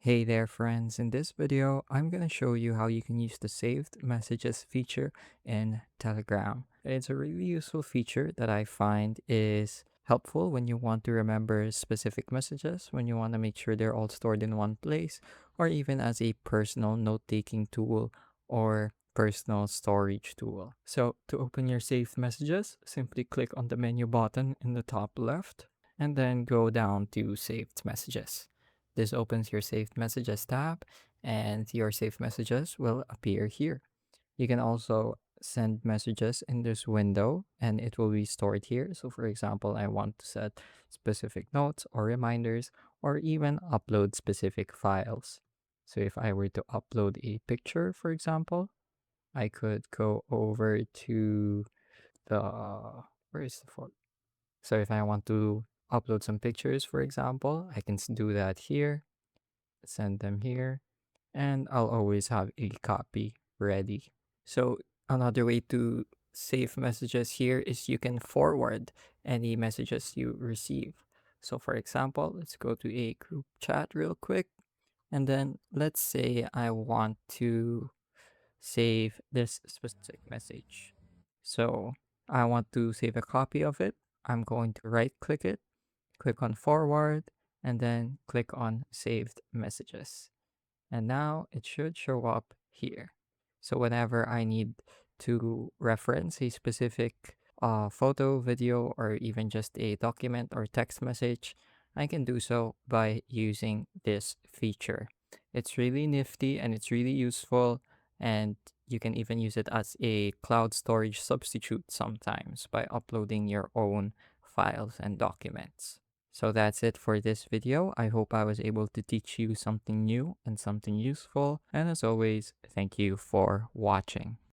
Hey there friends, in this video I'm going to show you how you can use the saved messages feature in Telegram. It's a really useful feature that I find is helpful when you want to remember specific messages, when you want to make sure they're all stored in one place, or even as a personal note-taking tool or personal storage tool. So to open your saved messages, simply click on the menu button in the top left and then go down to saved messages. This opens your saved messages tab and your saved messages will appear here. You can also send messages in this window and it will be stored here. So for example, I want to set specific notes or reminders or even upload specific files. So if I were to upload a picture, for example, I could go over to the, where is the photo? So if I want to upload some pictures, for example, I can do that here, send them here, and I'll always have a copy ready. So another way to save messages here is you can forward any messages you receive. So for example, let's go to a group chat real quick. And then let's say I want to save this specific message. So I want to save a copy of it. I'm going to right click it, click on forward, and then click on saved messages. And now it should show up here. So whenever I need to reference a specific photo, video, or even just a document or text message, I can do so by using this feature. It's really nifty and it's really useful, and you can even use it as a cloud storage substitute sometimes by uploading your own files and documents. So that's it for this video. I hope I was able to teach you something new and something useful. And as always, thank you for watching.